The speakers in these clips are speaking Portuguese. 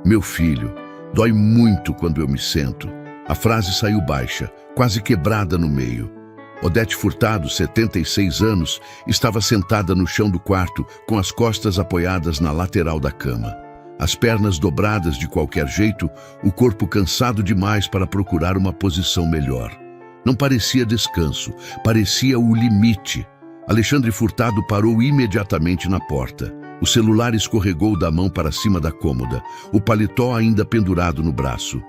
Meu filho, dói muito quando eu me sento. A frase saiu baixa, quase quebrada no meio. Odete Furtado, 76 anos, estava sentada no chão do quarto, com as costas apoiadas na lateral da cama. As pernas dobradas de qualquer jeito, o corpo cansado demais para procurar uma posição melhor. Não parecia descanso, parecia o limite. Alexandre Furtado parou imediatamente na porta. O celular escorregou da mão para cima da cômoda, o paletó ainda pendurado no braço.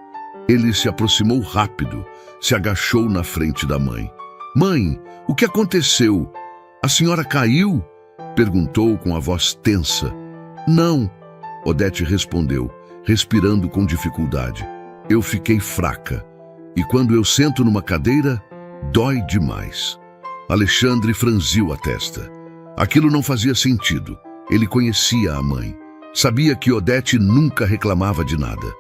Ele se aproximou rápido, se agachou na frente da mãe. "Mãe, o que aconteceu? A senhora caiu?" perguntou com a voz tensa. "Não", Odete respondeu, respirando com dificuldade. "Eu fiquei fraca, e quando eu sento numa cadeira, dói demais." Alexandre franziu a testa. Aquilo não fazia sentido. Ele conhecia a mãe. Sabia que Odete nunca reclamava de nada.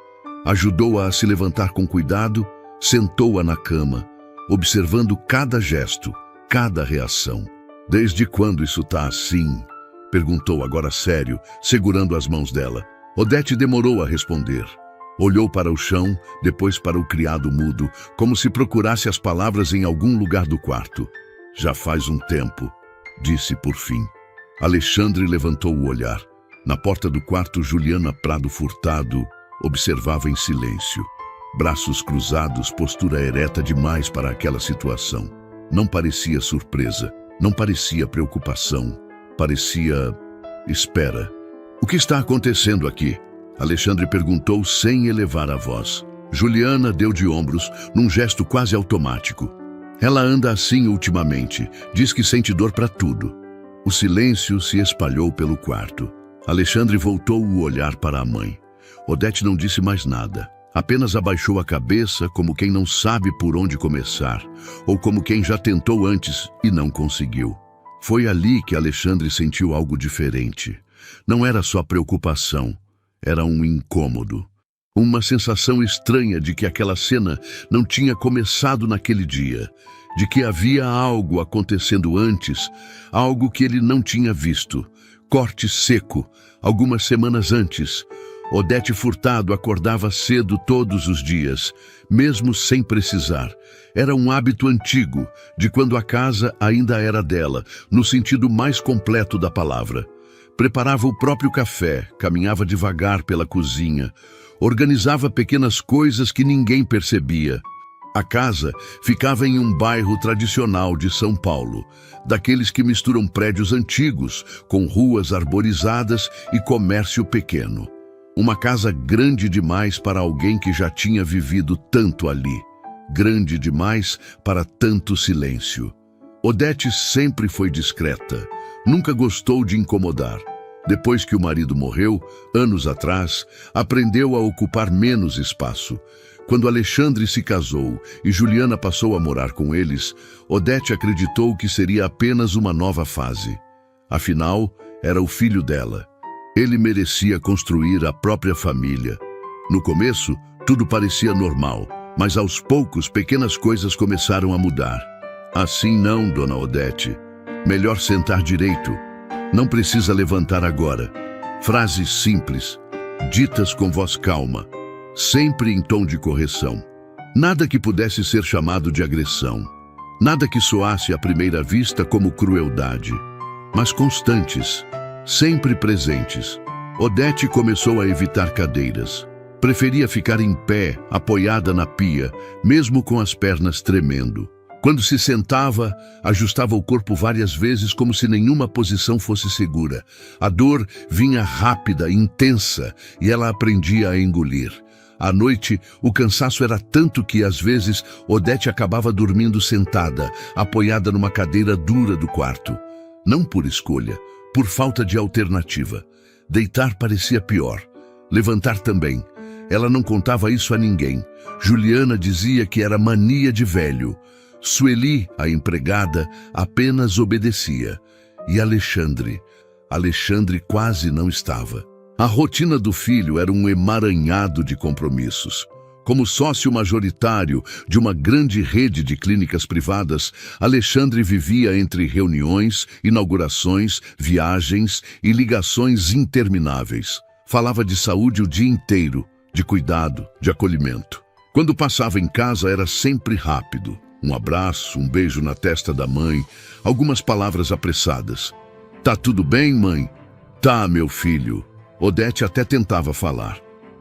Ajudou-a a se levantar com cuidado, sentou-a na cama, observando cada gesto, cada reação. "Desde quando isso tá assim?" perguntou agora sério, segurando as mãos dela. Odete demorou a responder. Olhou para o chão, depois para o criado mudo, como se procurasse as palavras em algum lugar do quarto. "Já faz um tempo", disse por fim. Alexandre levantou o olhar. Na porta do quarto, Juliana Prado Furtado observava em silêncio. Braços cruzados, postura ereta demais para aquela situação. Não parecia surpresa, não parecia preocupação. Parecia espera. "O que está acontecendo aqui?" Alexandre perguntou sem elevar a voz. Juliana deu de ombros, num gesto quase automático. "Ela anda assim ultimamente, diz que sente dor para tudo." O silêncio se espalhou pelo quarto. Alexandre voltou o olhar para a mãe. Odete não disse mais nada. Apenas abaixou a cabeça como quem não sabe por onde começar, ou como quem já tentou antes e não conseguiu. Foi ali que Alexandre sentiu algo diferente. Não era só preocupação, era um incômodo. Uma sensação estranha de que aquela cena não tinha começado naquele dia, de que havia algo acontecendo antes, algo que ele não tinha visto. Corte seco, algumas semanas antes. Odete Furtado acordava cedo todos os dias, mesmo sem precisar. Era um hábito antigo, de quando a casa ainda era dela, no sentido mais completo da palavra. Preparava o próprio café, caminhava devagar pela cozinha, organizava pequenas coisas que ninguém percebia. A casa ficava em um bairro tradicional de São Paulo, daqueles que misturam prédios antigos, com ruas arborizadas e comércio pequeno. Uma casa grande demais para alguém que já tinha vivido tanto ali. Grande demais para tanto silêncio. Odete sempre foi discreta. Nunca gostou de incomodar. Depois que o marido morreu, anos atrás, aprendeu a ocupar menos espaço. Quando Alexandre se casou e Juliana passou a morar com eles, Odete acreditou que seria apenas uma nova fase. Afinal, era o filho dela. Ele merecia construir a própria família. No começo, tudo parecia normal, mas aos poucos pequenas coisas começaram a mudar. "Assim não, dona Odete. Melhor sentar direito. Não precisa levantar agora." Frases simples, ditas com voz calma, sempre em tom de correção. Nada que pudesse ser chamado de agressão. Nada que soasse à primeira vista como crueldade. Mas constantes, sempre presentes. Odete começou a evitar cadeiras. Preferia ficar em pé, apoiada na pia, mesmo com as pernas tremendo. Quando se sentava, ajustava o corpo várias vezes como se nenhuma posição fosse segura. A dor vinha rápida, intensa, e ela aprendia a engolir. À noite, o cansaço era tanto que, às vezes, Odete acabava dormindo sentada, apoiada numa cadeira dura do quarto. Não por escolha, por falta de alternativa. Deitar parecia pior. Levantar também. Ela não contava isso a ninguém. Juliana dizia que era mania de velho. Sueli, a empregada, apenas obedecia. E Alexandre quase não estava. A rotina do filho era um emaranhado de compromissos. Como sócio majoritário de uma grande rede de clínicas privadas, Alexandre vivia entre reuniões, inaugurações, viagens e ligações intermináveis. Falava de saúde o dia inteiro, de cuidado, de acolhimento. Quando passava em casa era sempre rápido. Um abraço, um beijo na testa da mãe, algumas palavras apressadas. Tá tudo bem, mãe? Tá, meu filho. Odete até tentava falar.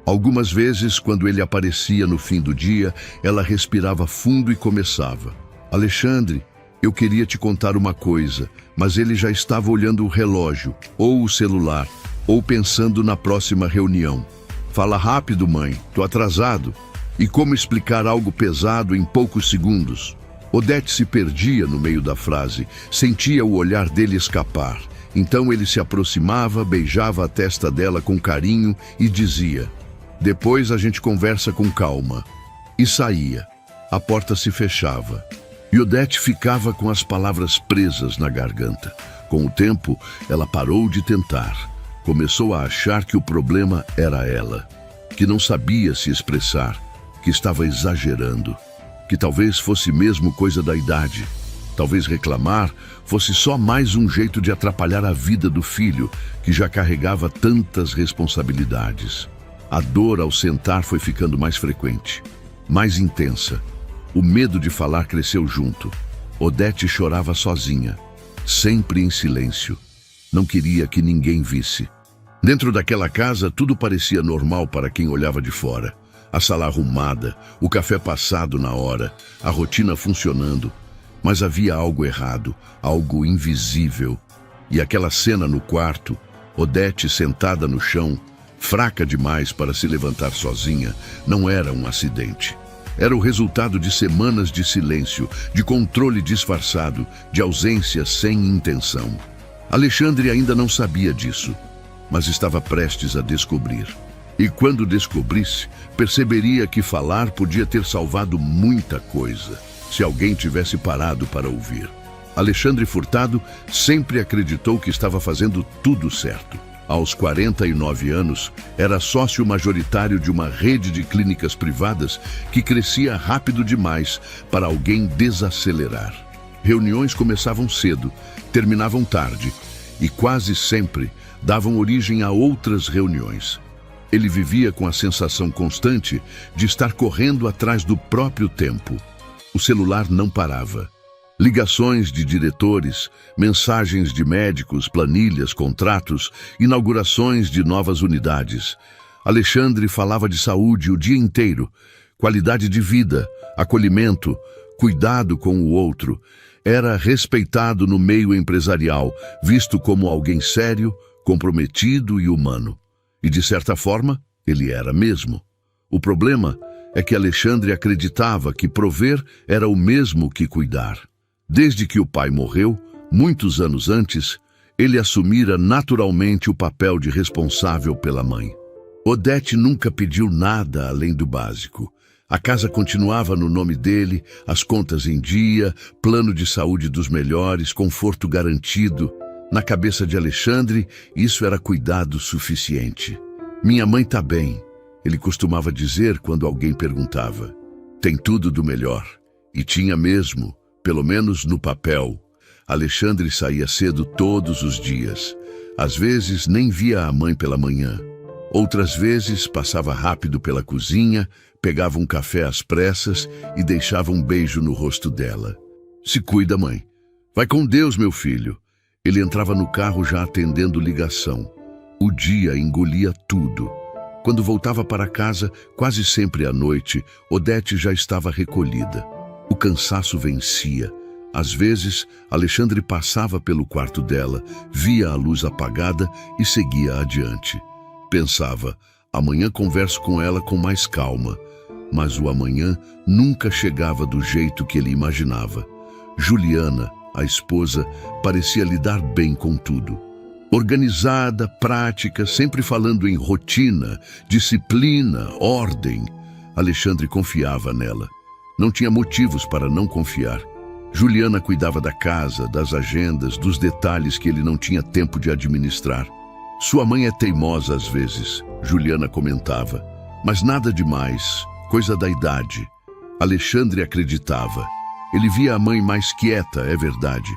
Algumas vezes, quando ele aparecia no fim do dia, ela respirava fundo e começava. Alexandre, eu queria te contar uma coisa, mas ele já estava olhando o relógio, ou o celular, ou pensando na próxima reunião. Fala rápido, mãe, tô atrasado. E como explicar algo pesado em poucos segundos? Odete se perdia no meio da frase, sentia o olhar dele escapar. Então ele se aproximava, beijava a testa dela com carinho e dizia: depois a gente conversa com calma. E saía. A porta se fechava. E Odete ficava com as palavras presas na garganta. Com o tempo, ela parou de tentar. Começou a achar que o problema era ela, que não sabia se expressar, que estava exagerando, que talvez fosse mesmo coisa da idade. Talvez reclamar fosse só mais um jeito de atrapalhar a vida do filho, que já carregava tantas responsabilidades. A dor ao sentar foi ficando mais frequente, mais intensa. O medo de falar cresceu junto. Odete chorava sozinha, sempre em silêncio. Não queria que ninguém visse. Dentro daquela casa, tudo parecia normal para quem olhava de fora. A sala arrumada, o café passado na hora, a rotina funcionando. Mas havia algo errado, algo invisível. E aquela cena no quarto, Odete sentada no chão, fraca demais para se levantar sozinha, não era um acidente. Era o resultado de semanas de silêncio, de controle disfarçado, de ausência sem intenção. Alexandre ainda não sabia disso, mas estava prestes a descobrir. E quando descobrisse, perceberia que falar podia ter salvado muita coisa, se alguém tivesse parado para ouvir. Alexandre Furtado sempre acreditou que estava fazendo tudo certo. Aos 49 anos, era sócio majoritário de uma rede de clínicas privadas que crescia rápido demais para alguém desacelerar. Reuniões começavam cedo, terminavam tarde e quase sempre davam origem a outras reuniões. Ele vivia com a sensação constante de estar correndo atrás do próprio tempo. O celular não parava. Ligações de diretores, mensagens de médicos, planilhas, contratos, inaugurações de novas unidades. Alexandre falava de saúde o dia inteiro, qualidade de vida, acolhimento, cuidado com o outro. Era respeitado no meio empresarial, visto como alguém sério, comprometido e humano. E, de certa forma, ele era mesmo. O problema é que Alexandre acreditava que prover era o mesmo que cuidar. Desde que o pai morreu, muitos anos antes, ele assumira naturalmente o papel de responsável pela mãe. Odete nunca pediu nada além do básico. A casa continuava no nome dele, as contas em dia, plano de saúde dos melhores, conforto garantido. Na cabeça de Alexandre, isso era cuidado suficiente. Minha mãe tá bem, ele costumava dizer quando alguém perguntava. Tem tudo do melhor. E tinha mesmo, pelo menos no papel. Alexandre saía cedo todos os dias. Às vezes nem via a mãe pela manhã. Outras vezes passava rápido pela cozinha, pegava um café às pressas e deixava um beijo no rosto dela. Se cuida, mãe. Vai com Deus, meu filho. Ele entrava no carro já atendendo ligação. O dia engolia tudo. Quando voltava para casa, quase sempre à noite, Odete já estava recolhida. O cansaço vencia. Às vezes, Alexandre passava pelo quarto dela, via a luz apagada e seguia adiante. Pensava, amanhã converso com ela com mais calma. Mas o amanhã nunca chegava do jeito que ele imaginava. Juliana, a esposa, parecia lidar bem com tudo. Organizada, prática, sempre falando em rotina, disciplina, ordem. Alexandre confiava nela. Não tinha motivos para não confiar. Juliana cuidava da casa, das agendas, dos detalhes que ele não tinha tempo de administrar. Sua mãe é teimosa às vezes, Juliana comentava, mas nada demais, coisa da idade. Alexandre acreditava. Ele via a mãe mais quieta, é verdade,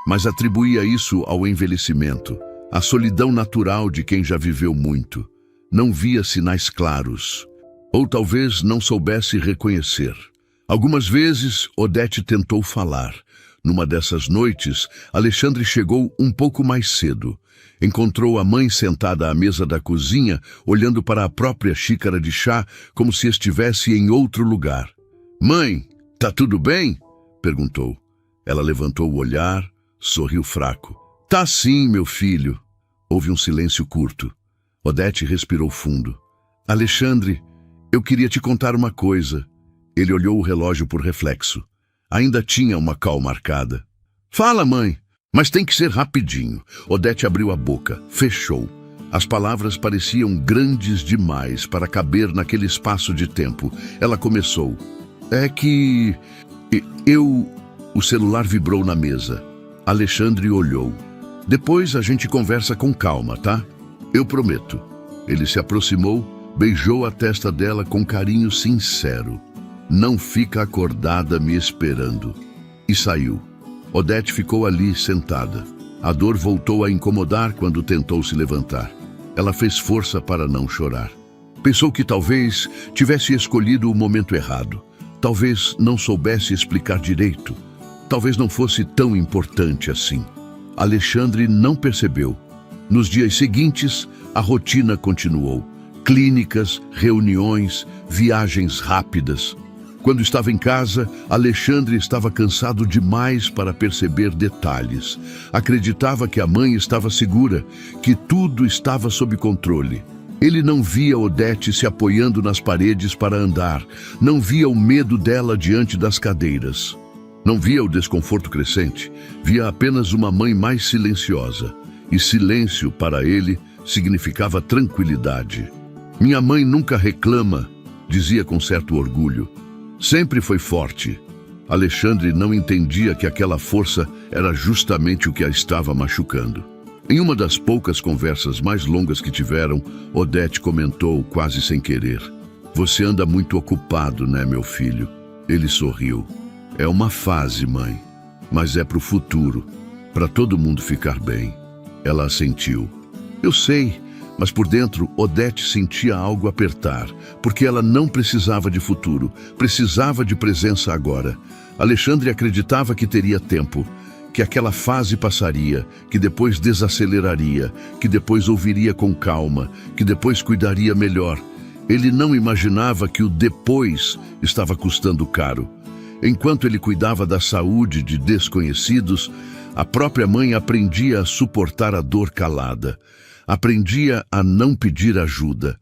mas atribuía isso ao envelhecimento, à solidão natural de quem já viveu muito. Não via sinais claros, ou talvez não soubesse reconhecer. Algumas vezes, Odete tentou falar. Numa dessas noites, Alexandre chegou um pouco mais cedo. Encontrou a mãe sentada à mesa da cozinha, olhando para a própria xícara de chá, como se estivesse em outro lugar. "Mãe, tá tudo bem?" perguntou. Ela levantou o olhar, sorriu fraco. "Tá sim, meu filho." Houve um silêncio curto. Odete respirou fundo. "Alexandre, eu queria te contar uma coisa." Ele olhou o relógio por reflexo. Ainda tinha uma call marcada. "Fala, mãe, mas tem que ser rapidinho." Odete abriu a boca, fechou. As palavras pareciam grandes demais para caber naquele espaço de tempo. Ela começou. "É que... O celular vibrou na mesa. Alexandre olhou. "Depois a gente conversa com calma, tá? Eu prometo." Ele se aproximou, beijou a testa dela com carinho sincero. "Não fica acordada me esperando." E saiu. Odete ficou ali, sentada. A dor voltou a incomodar quando tentou se levantar. Ela fez força para não chorar. Pensou que talvez tivesse escolhido o momento errado. Talvez não soubesse explicar direito. Talvez não fosse tão importante assim. Alexandre não percebeu. Nos dias seguintes, a rotina continuou. Clínicas, reuniões, viagens rápidas. Quando estava em casa, Alexandre estava cansado demais para perceber detalhes. Acreditava que a mãe estava segura, que tudo estava sob controle. Ele não via Odete se apoiando nas paredes para andar, não via o medo dela diante das cadeiras. Não via o desconforto crescente, via apenas uma mãe mais silenciosa. E silêncio, para ele, significava tranquilidade. "Minha mãe nunca reclama", dizia com certo orgulho. Sempre foi forte. Alexandre não entendia que aquela força era justamente o que a estava machucando. Em uma das poucas conversas mais longas que tiveram, Odete comentou, quase sem querer: "Você anda muito ocupado, né, meu filho?" Ele sorriu. "É uma fase, mãe, mas é para o futuro, para todo mundo ficar bem." Ela assentiu. "Eu sei." Mas por dentro, Odete sentia algo apertar, porque ela não precisava de futuro, precisava de presença agora. Alexandre acreditava que teria tempo, que aquela fase passaria, que depois desaceleraria, que depois ouviria com calma, que depois cuidaria melhor. Ele não imaginava que o depois estava custando caro. Enquanto ele cuidava da saúde de desconhecidos, a própria mãe aprendia a suportar a dor calada. Aprendia a não pedir ajuda.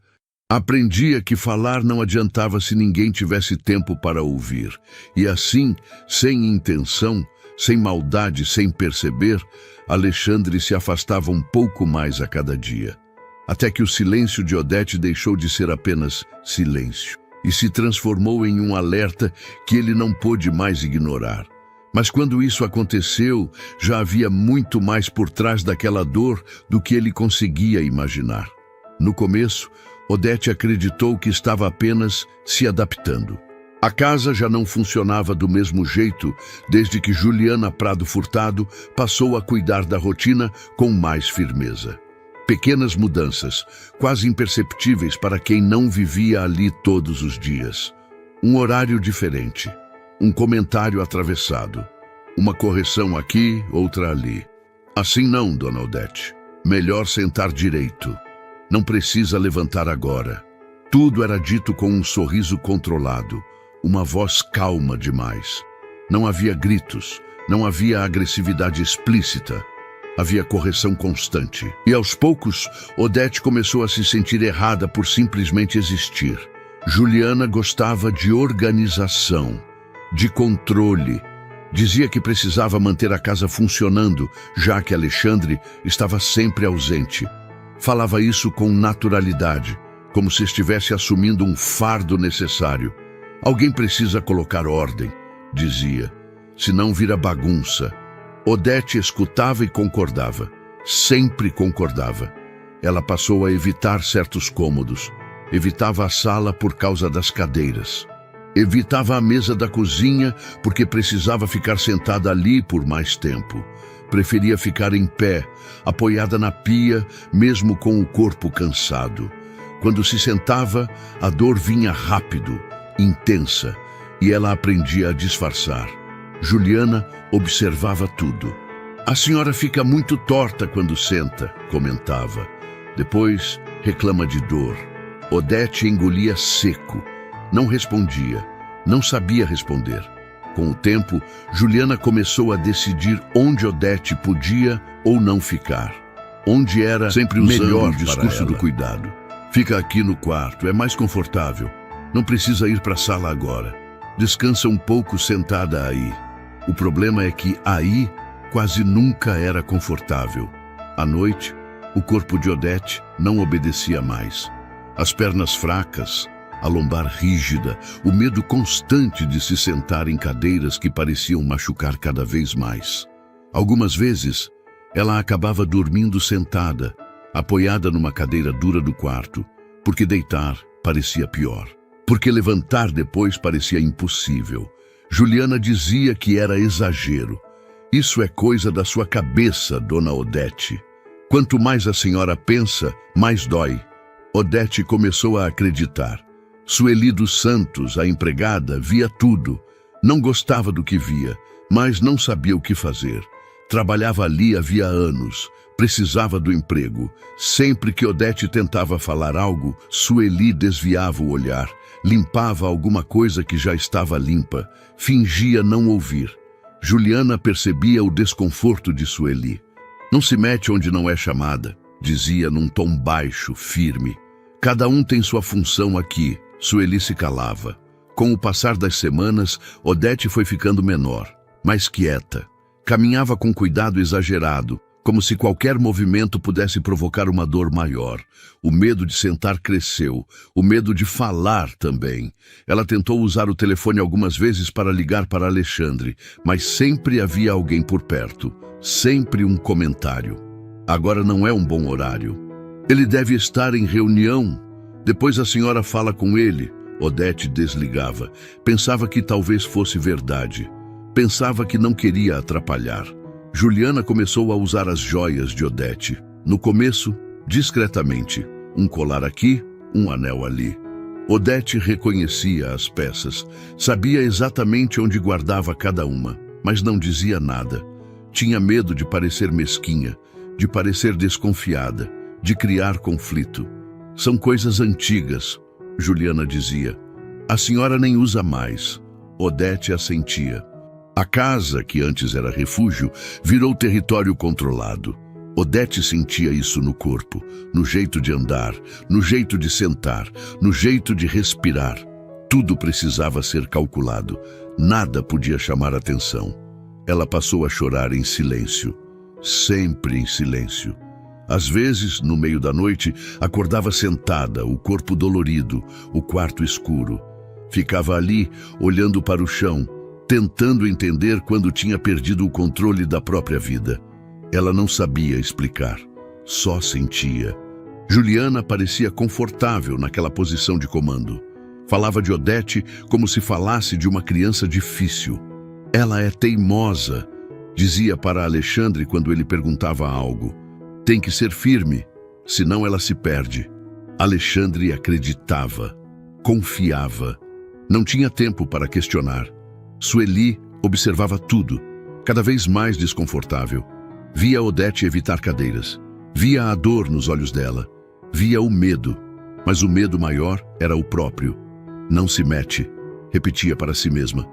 Aprendia que falar não adiantava se ninguém tivesse tempo para ouvir. E assim, sem intenção, sem maldade, sem perceber, Alexandre se afastava um pouco mais a cada dia. Até que o silêncio de Odete deixou de ser apenas silêncio e se transformou em um alerta que ele não pôde mais ignorar. Mas quando isso aconteceu, já havia muito mais por trás daquela dor do que ele conseguia imaginar. No começo, Odete acreditou que estava apenas se adaptando. A casa já não funcionava do mesmo jeito desde que Juliana Prado Furtado passou a cuidar da rotina com mais firmeza. Pequenas mudanças, quase imperceptíveis para quem não vivia ali todos os dias. Um horário diferente. Um comentário atravessado. Uma correção aqui, outra ali. Assim não, dona Odete. Melhor sentar direito. Não precisa levantar agora. Tudo era dito com um sorriso controlado, uma voz calma demais. Não havia gritos, não havia agressividade explícita. Havia correção constante. E aos poucos, Odete começou a se sentir errada por simplesmente existir. Juliana gostava de organização, de controle. Dizia que precisava manter a casa funcionando, já que Alexandre estava sempre ausente. Falava isso com naturalidade, como se estivesse assumindo um fardo necessário. Alguém precisa colocar ordem, dizia, senão vira bagunça. Odete escutava e concordava, sempre concordava. Ela passou a evitar certos cômodos, evitava a sala por causa das cadeiras. Evitava a mesa da cozinha porque precisava ficar sentada ali por mais tempo. Preferia ficar em pé, apoiada na pia, mesmo com o corpo cansado. Quando se sentava, a dor vinha rápido, intensa, e ela aprendia a disfarçar. Juliana observava tudo. A senhora fica muito torta quando senta, comentava. Depois reclama de dor. Odete engolia seco. Não respondia. Não sabia responder. Com o tempo, Juliana começou a decidir onde Odete podia ou não ficar. Onde era sempre usando o discurso do cuidado. Fica aqui no quarto, é mais confortável. Não precisa ir para a sala agora. Descansa um pouco sentada aí. O problema é que aí quase nunca era confortável. À noite, o corpo de Odete não obedecia mais. As pernas fracas, a lombar rígida, o medo constante de se sentar em cadeiras que pareciam machucar cada vez mais. Algumas vezes, ela acabava dormindo sentada, apoiada numa cadeira dura do quarto, porque deitar parecia pior. Porque levantar depois parecia impossível. Juliana dizia que era exagero. Isso é coisa da sua cabeça, dona Odete. Quanto mais a senhora pensa, mais dói. Odete começou a acreditar. Sueli dos Santos, a empregada, via tudo. Não gostava do que via, mas não sabia o que fazer. Trabalhava ali havia anos. Precisava do emprego. Sempre que Odete tentava falar algo, Sueli desviava o olhar, limpava alguma coisa que já estava limpa, fingia não ouvir. Juliana percebia o desconforto de Sueli. Não se mete onde não é chamada, dizia num tom baixo, firme. Cada um tem sua função aqui. Sueli se calava. Com o passar das semanas, Odete foi ficando menor, mais quieta. Caminhava com cuidado exagerado, como se qualquer movimento pudesse provocar uma dor maior. O medo de sentar cresceu, o medo de falar também. Ela tentou usar o telefone algumas vezes para ligar para Alexandre, mas sempre havia alguém por perto, sempre um comentário. Agora não é um bom horário. Ele deve estar em reunião. Depois a senhora fala com ele. Odete desligava. Pensava que talvez fosse verdade. Pensava que não queria atrapalhar. Juliana começou a usar as joias de Odete. No começo, discretamente. Um colar aqui, um anel ali. Odete reconhecia as peças. Sabia exatamente onde guardava cada uma, mas não dizia nada. Tinha medo de parecer mesquinha, de parecer desconfiada, de criar conflito. São coisas antigas, Juliana dizia. A senhora nem usa mais. Odete assentia. A casa, que antes era refúgio, virou território controlado. Odete sentia isso no corpo, no jeito de andar, no jeito de sentar, no jeito de respirar. Tudo precisava ser calculado. Nada podia chamar atenção. Ela passou a chorar em silêncio. Sempre em silêncio. Às vezes, no meio da noite, acordava sentada, o corpo dolorido, o quarto escuro. Ficava ali, olhando para o chão, tentando entender quando tinha perdido o controle da própria vida. Ela não sabia explicar, só sentia. Juliana parecia confortável naquela posição de comando. Falava de Odete como se falasse de uma criança difícil. Ela é teimosa, dizia para Alexandre quando ele perguntava algo. Tem que ser firme, senão ela se perde. Alexandre acreditava, confiava. Não tinha tempo para questionar. Sueli observava tudo, cada vez mais desconfortável. Via Odete evitar cadeiras. Via a dor nos olhos dela. Via o medo. Mas o medo maior era o próprio. Não se mete, repetia para si mesma.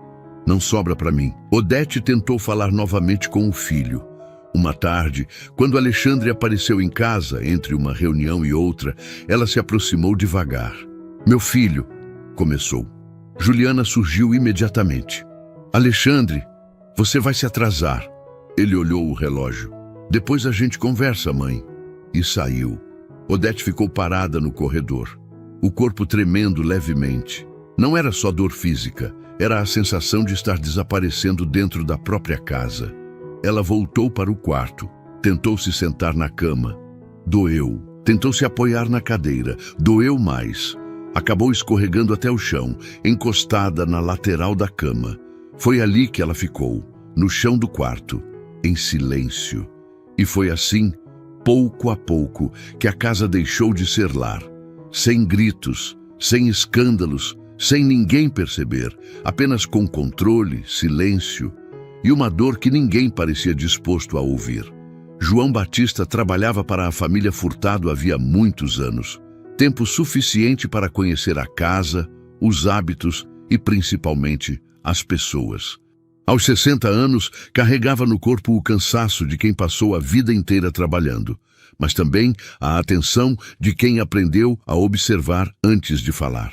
Não sobra para mim. Odete tentou falar novamente com o filho. Uma tarde, quando Alexandre apareceu em casa, entre uma reunião e outra, ela se aproximou devagar. Meu filho, começou. Juliana surgiu imediatamente. Alexandre, você vai se atrasar. Ele olhou o relógio. Depois a gente conversa, mãe. E saiu. Odete ficou parada no corredor, o corpo tremendo levemente. Não era só dor física, era a sensação de estar desaparecendo dentro da própria casa. Ela voltou para o quarto, tentou se sentar na cama. Doeu. Tentou se apoiar na cadeira. Doeu mais. Acabou escorregando até o chão, encostada na lateral da cama. Foi ali que ela ficou, no chão do quarto, em silêncio. E foi assim, pouco a pouco, que a casa deixou de ser lar. sem gritos, sem escândalos, sem ninguém perceber, apenas com controle, silêncio e uma dor que ninguém parecia disposto a ouvir. João Batista trabalhava para a família Furtado havia muitos anos, tempo suficiente para conhecer a casa, os hábitos e, principalmente, as pessoas. Aos 60 anos, carregava no corpo o cansaço de quem passou a vida inteira trabalhando, mas também a atenção de quem aprendeu a observar antes de falar.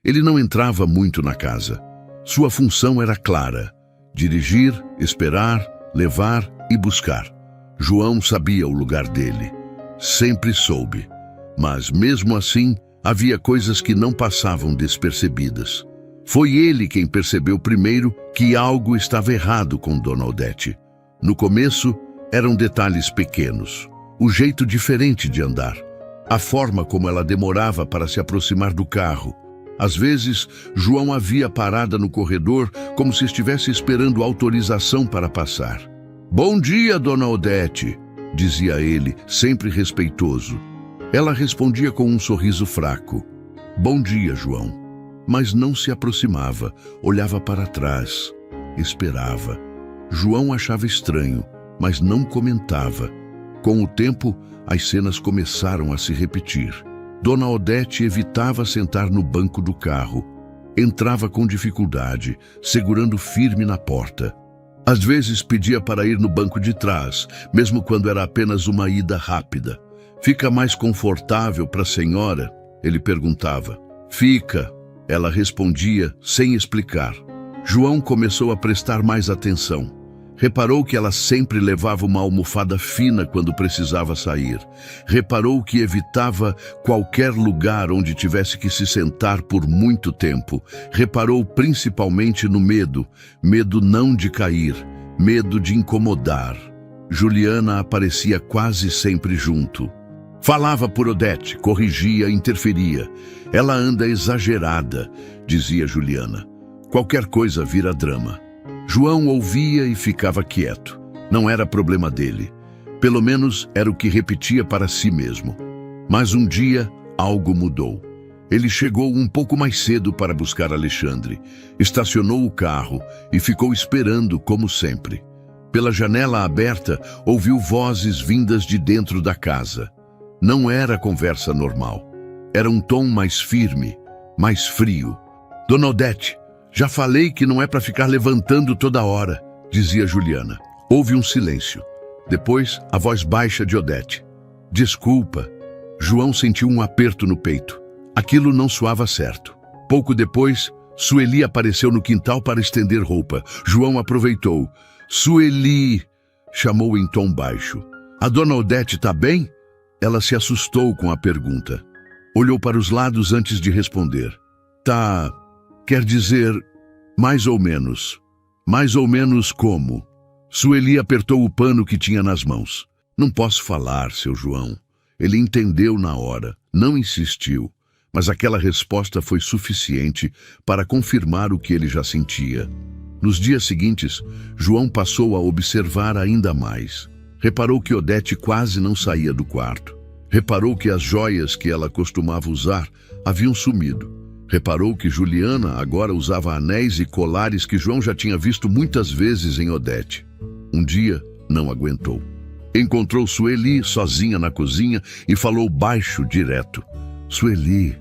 Ele não entrava muito na casa. Sua função era clara: dirigir, esperar, levar e buscar. João sabia o lugar dele. Sempre soube. Mas, mesmo assim, havia coisas que não passavam despercebidas. Foi ele quem percebeu primeiro que algo estava errado com Dona Odete. No começo, eram detalhes pequenos. O jeito diferente de andar. A forma como ela demorava para se aproximar do carro. Às vezes, João a via parada no corredor como se estivesse esperando autorização para passar. "Bom dia, Dona Odete", dizia ele, sempre respeitoso. Ela respondia com um sorriso fraco. "Bom dia, João." Mas não se aproximava, olhava para trás, esperava. João achava estranho, mas não comentava. Com o tempo, as cenas começaram a se repetir. Dona Odete evitava sentar no banco do carro. Entrava com dificuldade, segurando firme na porta. Às vezes pedia para ir no banco de trás, mesmo quando era apenas uma ida rápida. "Fica mais confortável para a senhora?" ele perguntava. "Fica", ela respondia sem explicar. João começou a prestar mais atenção. Reparou que ela sempre levava uma almofada fina quando precisava sair. Reparou que evitava qualquer lugar onde tivesse que se sentar por muito tempo. Reparou principalmente no medo. Medo não de cair, medo de incomodar. Juliana aparecia quase sempre junto. Falava por Odete, corrigia, interferia. "Ela anda exagerada", dizia Juliana. "Qualquer coisa vira drama." João ouvia e ficava quieto. Não era problema dele. Pelo menos era o que repetia para si mesmo. Mas um dia, algo mudou. Ele chegou um pouco mais cedo para buscar Alexandre. Estacionou o carro e ficou esperando como sempre. Pela janela aberta, ouviu vozes vindas de dentro da casa. Não era conversa normal. Era um tom mais firme, mais frio. "Dona Odete, já falei que não é para ficar levantando toda hora", dizia Juliana. Houve um silêncio. Depois, a voz baixa de Odete. "Desculpa." João sentiu um aperto no peito. Aquilo não soava certo. Pouco depois, Sueli apareceu no quintal para estender roupa. João aproveitou. "Sueli", chamou em tom baixo. "A Dona Odete está bem?" Ela se assustou com a pergunta. Olhou para os lados antes de responder. "Tá, quer dizer, mais ou menos." "Mais ou menos como?" Sueli apertou o pano que tinha nas mãos. "Não posso falar, seu João." Ele entendeu na hora, não insistiu, mas aquela resposta foi suficiente para confirmar o que ele já sentia. Nos dias seguintes, João passou a observar ainda mais. Reparou que Odete quase não saía do quarto. Reparou que as joias que ela costumava usar haviam sumido. Reparou que Juliana agora usava anéis e colares que João já tinha visto muitas vezes em Odete. Um dia, não aguentou. Encontrou Sueli sozinha na cozinha e falou baixo, direto. "Sueli,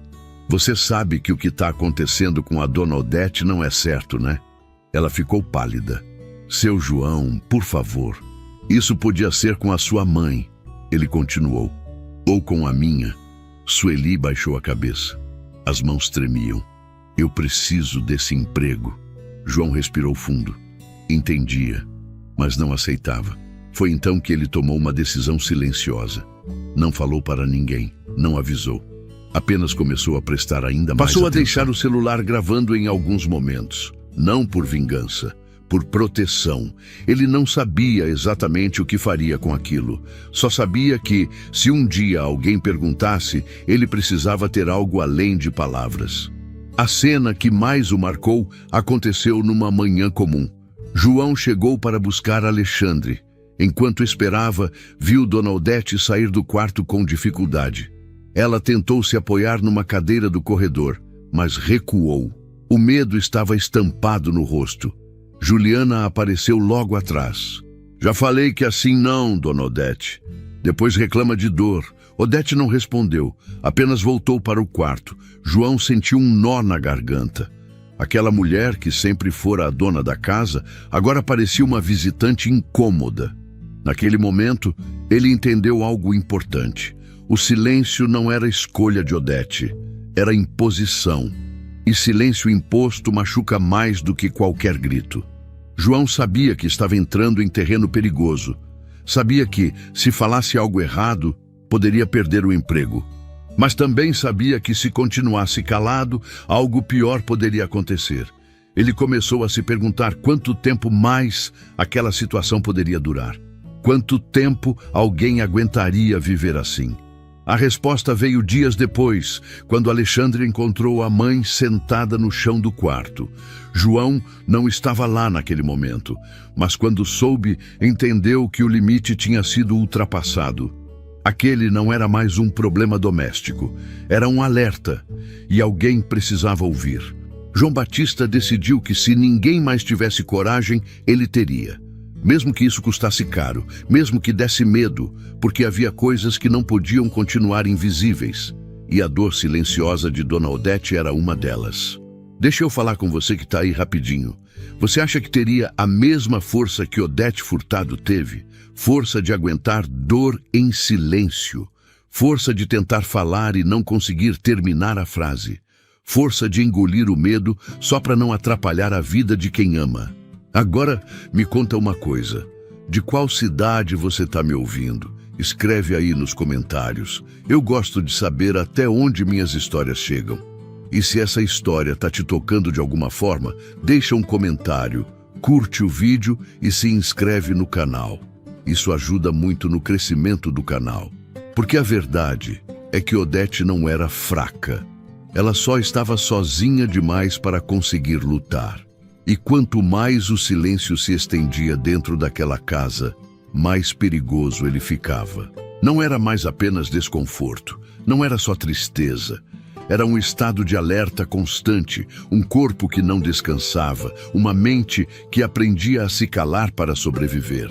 você sabe que o que está acontecendo com a Dona Odete não é certo, né?" Ela ficou pálida. "Seu João, por favor. Isso podia ser com a sua mãe", ele continuou. "Ou com a minha." Sueli baixou a cabeça. As mãos tremiam. "Eu preciso desse emprego." João respirou fundo. Entendia, mas não aceitava. Foi então que ele tomou uma decisão silenciosa. Não falou para ninguém, não avisou. Apenas começou a prestar ainda mais atenção. Passou a deixar o celular gravando em alguns momentos. Não por vingança, por proteção. Ele não sabia exatamente o que faria com aquilo. Só sabia que, se um dia alguém perguntasse, ele precisava ter algo além de palavras. A cena que mais o marcou aconteceu numa manhã comum. João chegou para buscar Alexandre. Enquanto esperava, viu Dona Odete sair do quarto com dificuldade. Ela tentou se apoiar numa cadeira do corredor, mas recuou. O medo estava estampado no rosto. Juliana apareceu logo atrás. Já falei que assim não, dona Odete. Depois reclama de dor. Odete não respondeu, apenas voltou para o quarto. João sentiu um nó na garganta. Aquela mulher que sempre fora a dona da casa, agora parecia uma visitante incômoda. Naquele momento, ele entendeu algo importante. O silêncio não era escolha de Odete, era imposição. E silêncio imposto machuca mais do que qualquer grito. João sabia que estava entrando em terreno perigoso. Sabia que, se falasse algo errado, poderia perder o emprego. Mas também sabia que, se continuasse calado, algo pior poderia acontecer. Ele começou a se perguntar quanto tempo mais aquela situação poderia durar. Quanto tempo alguém aguentaria viver assim? A resposta veio dias depois, quando Alexandre encontrou a mãe sentada no chão do quarto. João não estava lá naquele momento, mas quando soube, entendeu que o limite tinha sido ultrapassado. Aquele não era mais um problema doméstico, era um alerta, e alguém precisava ouvir. João Batista decidiu que se ninguém mais tivesse coragem, ele teria. Mesmo que isso custasse caro, mesmo que desse medo, porque havia coisas que não podiam continuar invisíveis. E a dor silenciosa de Dona Odete era uma delas. Deixa eu falar com você que está aí rapidinho. Você acha que teria a mesma força que Odete Furtado teve? Força de aguentar dor em silêncio. Força de tentar falar e não conseguir terminar a frase. Força de engolir o medo só para não atrapalhar a vida de quem ama. Agora, me conta uma coisa. De qual cidade você está me ouvindo? Escreve aí nos comentários. Eu gosto de saber até onde minhas histórias chegam. E se essa história está te tocando de alguma forma, deixa um comentário, curte o vídeo e se inscreve no canal. Isso ajuda muito no crescimento do canal. Porque a verdade é que Odete não era fraca. Ela só estava sozinha demais para conseguir lutar. E quanto mais o silêncio se estendia dentro daquela casa, mais perigoso ele ficava. Não era mais apenas desconforto, não era só tristeza. Era um estado de alerta constante, um corpo que não descansava, uma mente que aprendia a se calar para sobreviver.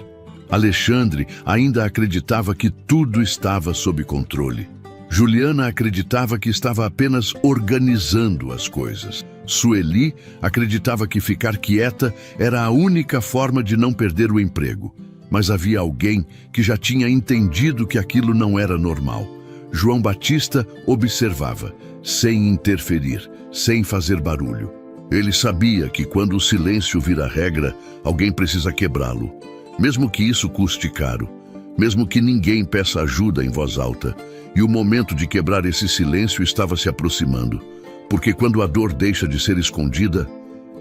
Alexandre ainda acreditava que tudo estava sob controle. Juliana acreditava que estava apenas organizando as coisas. Sueli acreditava que ficar quieta era a única forma de não perder o emprego. Mas havia alguém que já tinha entendido que aquilo não era normal. João Batista observava, sem interferir, sem fazer barulho. Ele sabia que quando o silêncio vira regra, alguém precisa quebrá-lo. Mesmo que isso custe caro. Mesmo que ninguém peça ajuda em voz alta. E o momento de quebrar esse silêncio estava se aproximando. Porque quando a dor deixa de ser escondida,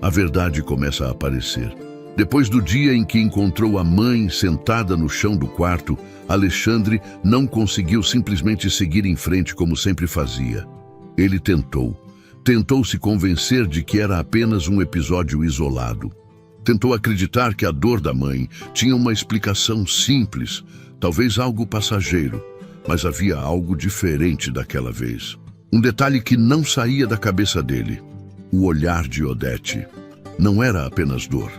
a verdade começa a aparecer. Depois do dia em que encontrou a mãe sentada no chão do quarto, Alexandre não conseguiu simplesmente seguir em frente como sempre fazia. Ele tentou se convencer de que era apenas um episódio isolado. Tentou acreditar que a dor da mãe tinha uma explicação simples, talvez algo passageiro, mas havia algo diferente daquela vez. Um detalhe que não saía da cabeça dele. O olhar de Odete. Não era apenas dor,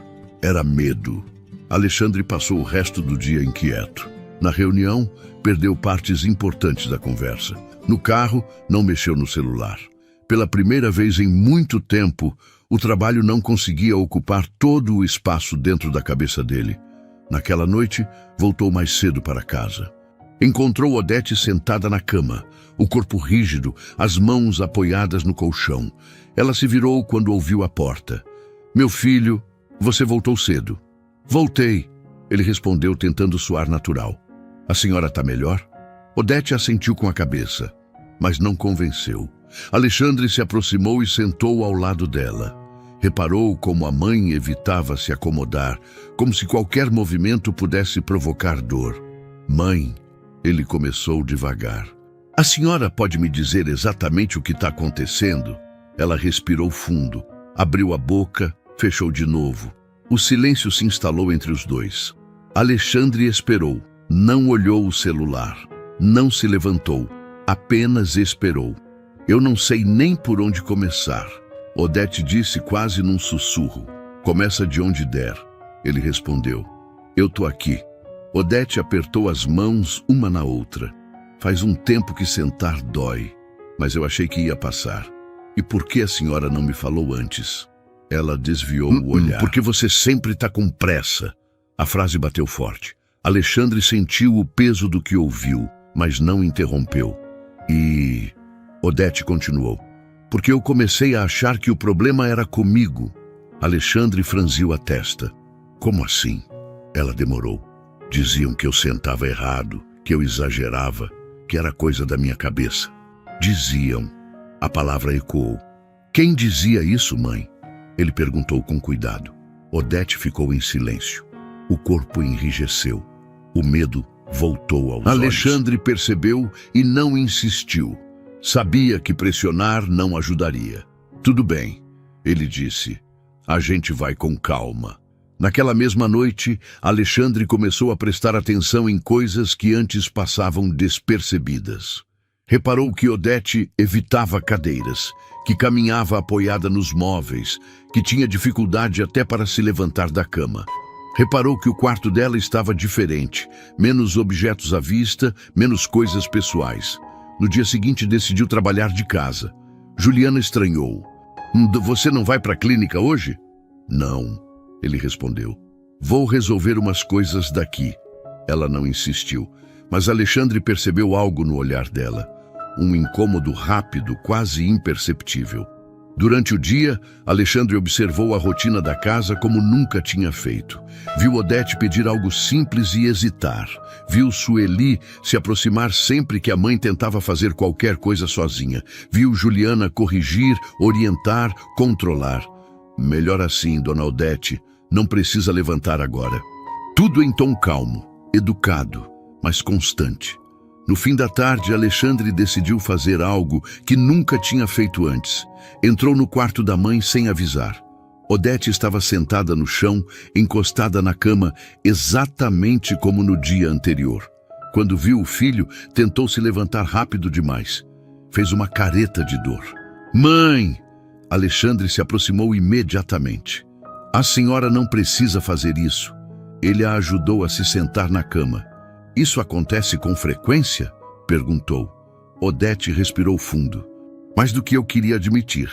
era medo. Alexandre passou o resto do dia inquieto. Na reunião, perdeu partes importantes da conversa. No carro, não mexeu no celular. Pela primeira vez em muito tempo, o trabalho não conseguia ocupar todo o espaço dentro da cabeça dele. Naquela noite, voltou mais cedo para casa. Encontrou Odete sentada na cama, o corpo rígido, as mãos apoiadas no colchão. Ela se virou quando ouviu a porta. "Meu filho, você voltou cedo." "Voltei," ele respondeu tentando soar natural. "A senhora está melhor?" Odete assentiu com a cabeça, mas não convenceu. Alexandre se aproximou e sentou ao lado dela. Reparou como a mãe evitava se acomodar, como se qualquer movimento pudesse provocar dor. "Mãe," ele começou devagar. "A senhora pode me dizer exatamente o que está acontecendo?" Ela respirou fundo, abriu a boca, fechou de novo. O silêncio se instalou entre os dois. Alexandre esperou, não olhou o celular, não se levantou. Apenas esperou. Eu não sei nem por onde começar. Odete disse quase num sussurro. Começa de onde der. Ele respondeu. Eu tô aqui. Odete apertou as mãos uma na outra. Faz um tempo que sentar dói, mas eu achei que ia passar. E por que a senhora não me falou antes? Ela desviou o olhar. Porque você sempre está com pressa. A frase bateu forte. Alexandre sentiu o peso do que ouviu, mas não interrompeu. E Odete continuou. Porque eu comecei a achar que o problema era comigo. Alexandre franziu a testa. Como assim? Ela demorou. Diziam que eu sentava errado, que eu exagerava, que era coisa da minha cabeça. Diziam. A palavra ecoou. Quem dizia isso, mãe? Ele perguntou com cuidado. Odete ficou em silêncio. O corpo enrijeceu. O medo voltou aos olhos. Alexandre percebeu e não insistiu. Sabia que pressionar não ajudaria. Tudo bem, ele disse. A gente vai com calma. Naquela mesma noite, Alexandre começou a prestar atenção em coisas que antes passavam despercebidas. Reparou que Odete evitava cadeiras, que caminhava apoiada nos móveis, que tinha dificuldade até para se levantar da cama. Reparou que o quarto dela estava diferente, menos objetos à vista, menos coisas pessoais. No dia seguinte, decidiu trabalhar de casa. Juliana estranhou. Você não vai para a clínica hoje? Não, ele respondeu. Vou resolver umas coisas daqui. Ela não insistiu, mas Alexandre percebeu algo no olhar dela. Um incômodo rápido, quase imperceptível. Durante o dia, Alexandre observou a rotina da casa como nunca tinha feito. Viu Odete pedir algo simples e hesitar. Viu Sueli se aproximar sempre que a mãe tentava fazer qualquer coisa sozinha. Viu Juliana corrigir, orientar, controlar. Melhor assim, dona Odete, não precisa levantar agora. Tudo em tom calmo, educado, mas constante. No fim da tarde, Alexandre decidiu fazer algo que nunca tinha feito antes. Entrou no quarto da mãe sem avisar. Odete estava sentada no chão, encostada na cama, exatamente como no dia anterior. Quando viu o filho, tentou se levantar rápido demais. Fez uma careta de dor. Mãe! Alexandre se aproximou imediatamente. A senhora não precisa fazer isso. Ele a ajudou a se sentar na cama. Isso acontece com frequência? Perguntou. Odete respirou fundo. Mais do que eu queria admitir.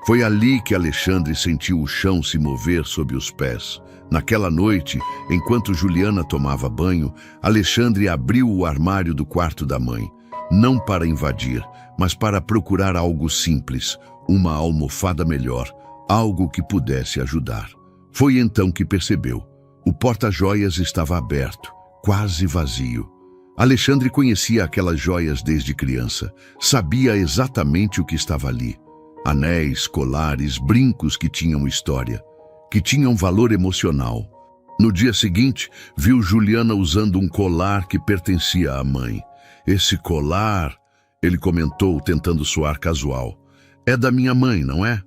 Foi ali que Alexandre sentiu o chão se mover sob os pés. Naquela noite, enquanto Juliana tomava banho, Alexandre abriu o armário do quarto da mãe. Não para invadir, mas para procurar algo simples, uma almofada melhor, algo que pudesse ajudar. Foi então que percebeu. O porta-joias estava aberto, quase vazio. Alexandre conhecia aquelas joias desde criança. Sabia exatamente o que estava ali. Anéis, colares, brincos que tinham história, que tinham valor emocional. No dia seguinte, viu Juliana usando um colar que pertencia à mãe. Esse colar, ele comentou tentando soar casual, é da minha mãe, não é?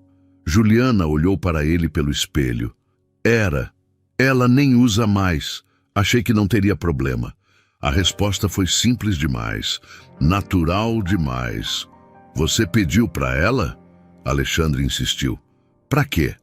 Juliana olhou para ele pelo espelho. Era. Ela nem usa mais. Achei que não teria problema. A resposta foi simples demais, natural demais. Você pediu para ela? Alexandre insistiu. Para quê?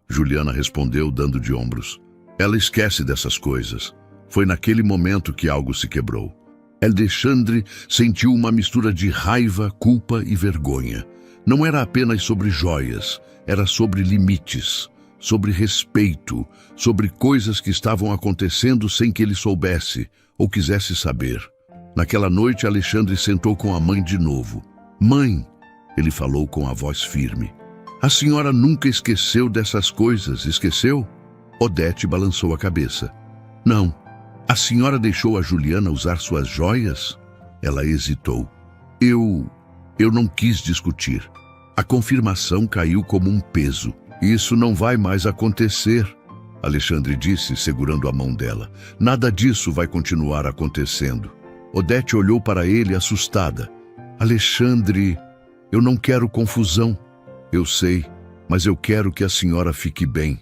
Juliana respondeu, dando de ombros. Ela esquece dessas coisas. Foi naquele momento que algo se quebrou. Alexandre sentiu uma mistura de raiva, culpa e vergonha. Não era apenas sobre joias, era sobre limites, sobre respeito, sobre coisas que estavam acontecendo sem que ele soubesse ou quisesse saber. Naquela noite, Alexandre sentou com a mãe de novo. Mãe, ele falou com a voz firme. A senhora nunca esqueceu dessas coisas, esqueceu? Odete balançou a cabeça. Não. A senhora deixou a Juliana usar suas joias? Ela hesitou. Eu não quis discutir. A confirmação caiu como um peso. Isso não vai mais acontecer, Alexandre disse, segurando a mão dela. Nada disso vai continuar acontecendo. Odete olhou para ele assustada. Alexandre, eu não quero confusão. Eu sei, mas eu quero que a senhora fique bem.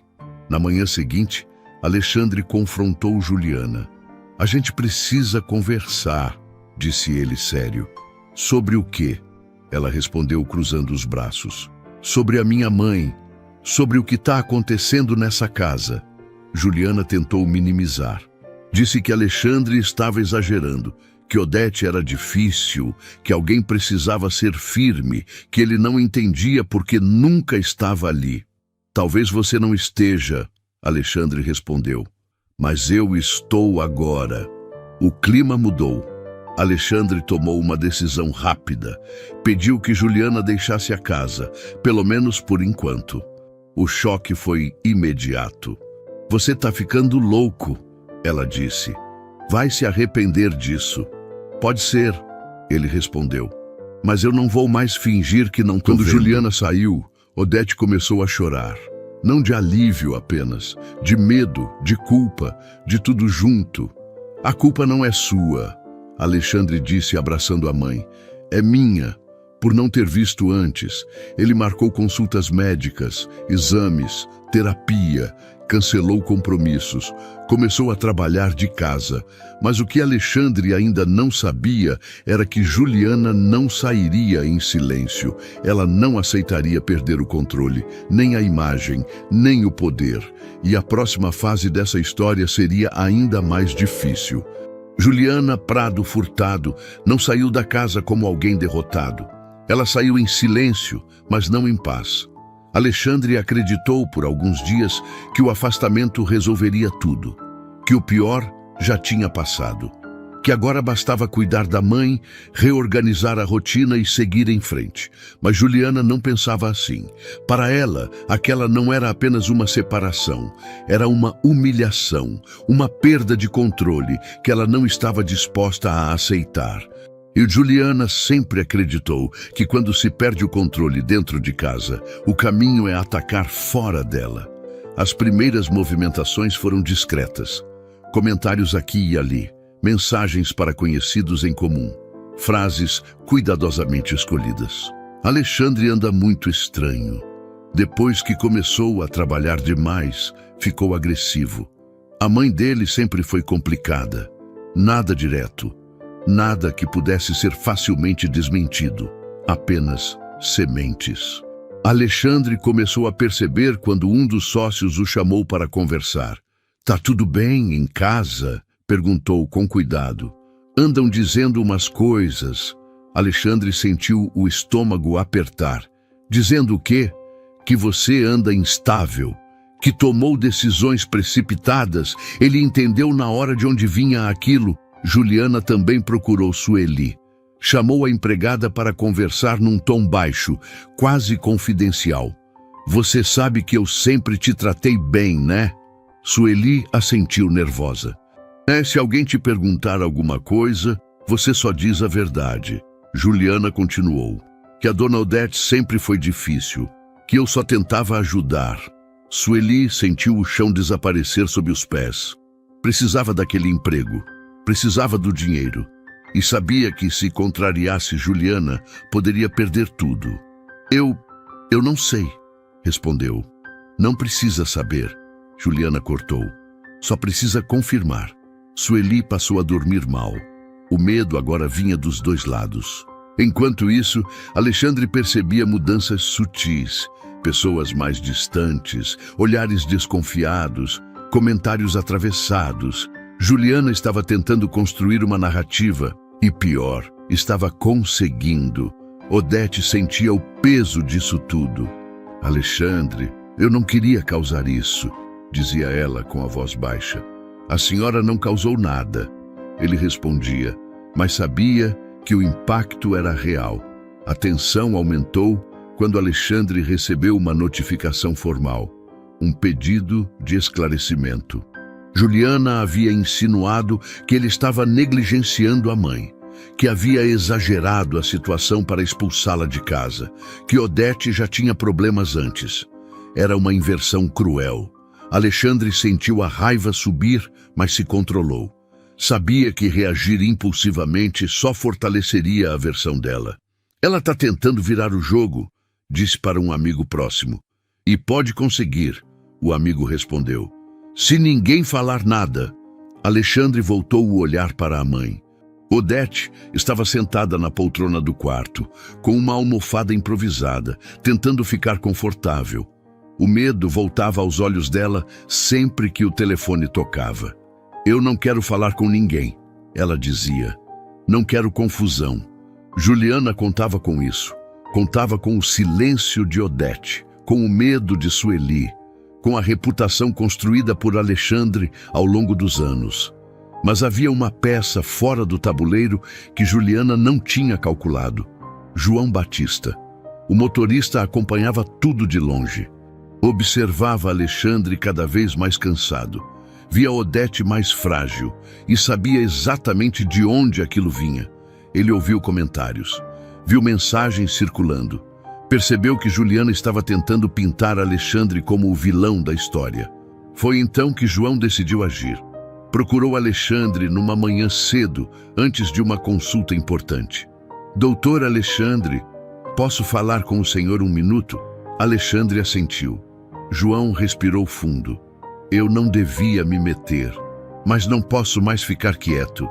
Na manhã seguinte, Alexandre confrontou Juliana. A gente precisa conversar, disse ele sério. Sobre o quê? Ela respondeu cruzando os braços. Sobre a minha mãe, sobre o que está acontecendo nessa casa. Juliana tentou minimizar. Disse que Alexandre estava exagerando, que Odete era difícil, que alguém precisava ser firme, que ele não entendia porque nunca estava ali. Talvez você não esteja, Alexandre respondeu. Mas eu estou agora. O clima mudou. Alexandre tomou uma decisão rápida. Pediu que Juliana deixasse a casa, pelo menos por enquanto. O choque foi imediato. Você está ficando louco, ela disse. Vai se arrepender disso. Pode ser, ele respondeu. Mas eu não vou mais fingir que não tô vendo. Quando Juliana saiu, Odete começou a chorar. Não de alívio apenas, de medo, de culpa, de tudo junto. A culpa não é sua, Alexandre disse abraçando a mãe. É minha, por não ter visto antes. Ele marcou consultas médicas, exames, terapia, cancelou compromissos, começou a trabalhar de casa. Mas o que Alexandre ainda não sabia era que Juliana não sairia em silêncio. Ela não aceitaria perder o controle, nem a imagem, nem o poder. E a próxima fase dessa história seria ainda mais difícil. Juliana Prado Furtado não saiu da casa como alguém derrotado. Ela saiu em silêncio, mas não em paz. Alexandre acreditou por alguns dias que o afastamento resolveria tudo, que o pior já tinha passado, que agora bastava cuidar da mãe, reorganizar a rotina e seguir em frente. Mas Juliana não pensava assim. Para ela, aquela não era apenas uma separação, era uma humilhação, uma perda de controle que ela não estava disposta a aceitar. E Juliana sempre acreditou que quando se perde o controle dentro de casa, o caminho é atacar fora dela. As primeiras movimentações foram discretas. Comentários aqui e ali, mensagens para conhecidos em comum, frases cuidadosamente escolhidas. Alexandre anda muito estranho. Depois que começou a trabalhar demais, ficou agressivo. A mãe dele sempre foi complicada, nada direto. Nada que pudesse ser facilmente desmentido, apenas sementes. Alexandre começou a perceber quando um dos sócios o chamou para conversar. Tá tudo bem em casa? Perguntou com cuidado. Andam dizendo umas coisas. Alexandre sentiu o estômago apertar. Dizendo o quê? Que você anda instável, que tomou decisões precipitadas. Ele entendeu na hora de onde vinha aquilo. Juliana também procurou Sueli. Chamou a empregada para conversar num tom baixo, quase confidencial. Você sabe que eu sempre te tratei bem, né? Sueli assentiu nervosa. Se alguém te perguntar alguma coisa, você só diz a verdade. Juliana continuou. Que a dona Odete sempre foi difícil, que eu só tentava ajudar. Sueli sentiu o chão desaparecer sob os pés. Precisava daquele emprego. Precisava do dinheiro e sabia que se contrariasse Juliana, poderia perder tudo. Eu não sei, respondeu. Não precisa saber, Juliana cortou. Só precisa confirmar. Sueli passou a dormir mal. O medo agora vinha dos dois lados. Enquanto isso, Alexandre percebia mudanças sutis, pessoas mais distantes, olhares desconfiados, comentários atravessados. Juliana estava tentando construir uma narrativa e, pior, estava conseguindo. Odete sentia o peso disso tudo. Alexandre, eu não queria causar isso, dizia ela com a voz baixa. A senhora não causou nada. Ele respondia, mas sabia que o impacto era real. A tensão aumentou quando Alexandre recebeu uma notificação formal, um pedido de esclarecimento. Juliana havia insinuado que ele estava negligenciando a mãe, que havia exagerado a situação para expulsá-la de casa, que Odete já tinha problemas antes. Era uma inversão cruel. Alexandre sentiu a raiva subir, mas se controlou. Sabia que reagir impulsivamente só fortaleceria a versão dela. Ela está tentando virar o jogo, disse para um amigo próximo. E pode conseguir, o amigo respondeu. Se ninguém falar nada. Alexandre voltou o olhar para a mãe. Odete estava sentada na poltrona do quarto, com uma almofada improvisada, tentando ficar confortável. O medo voltava aos olhos dela sempre que o telefone tocava. Eu não quero falar com ninguém, ela dizia. Não quero confusão. Juliana contava com isso. Contava com o silêncio de Odete, com o medo de Sueli, com a reputação construída por Alexandre ao longo dos anos. Mas havia uma peça fora do tabuleiro que Juliana não tinha calculado. João Batista. O motorista acompanhava tudo de longe. Observava Alexandre cada vez mais cansado. Via Odete mais frágil e sabia exatamente de onde aquilo vinha. Ele ouviu comentários. Viu mensagens circulando. Percebeu que Juliana estava tentando pintar Alexandre como o vilão da história. Foi então que João decidiu agir. Procurou Alexandre numa manhã cedo, antes de uma consulta importante. Doutor Alexandre, posso falar com o senhor um minuto? Alexandre assentiu. João respirou fundo. Eu não devia me meter, mas não posso mais ficar quieto.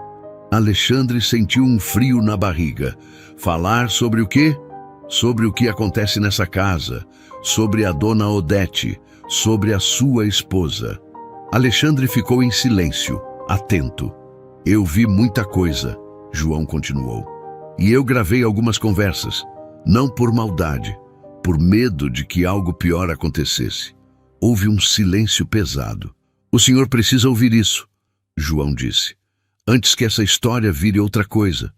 Alexandre sentiu um frio na barriga. Falar sobre o quê? Sobre o que acontece nessa casa, sobre a dona Odete, sobre a sua esposa. Alexandre ficou em silêncio, atento. Eu vi muita coisa, João continuou. E eu gravei algumas conversas, não por maldade, por medo de que algo pior acontecesse. Houve um silêncio pesado. O senhor precisa ouvir isso, João disse, antes que essa história vire outra coisa.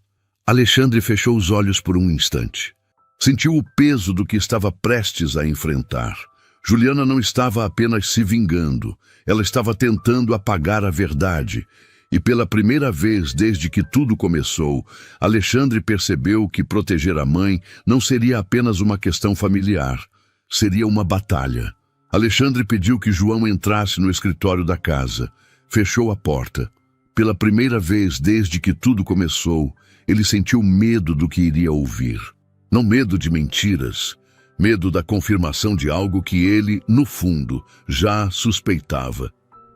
Alexandre fechou os olhos por um instante. Sentiu o peso do que estava prestes a enfrentar. Juliana não estava apenas se vingando, ela estava tentando apagar a verdade. E pela primeira vez desde que tudo começou, Alexandre percebeu que proteger a mãe não seria apenas uma questão familiar, seria uma batalha. Alexandre pediu que João entrasse no escritório da casa. Fechou a porta. Pela primeira vez desde que tudo começou, ele sentiu medo do que iria ouvir. Não medo de mentiras, medo da confirmação de algo que ele, no fundo, já suspeitava.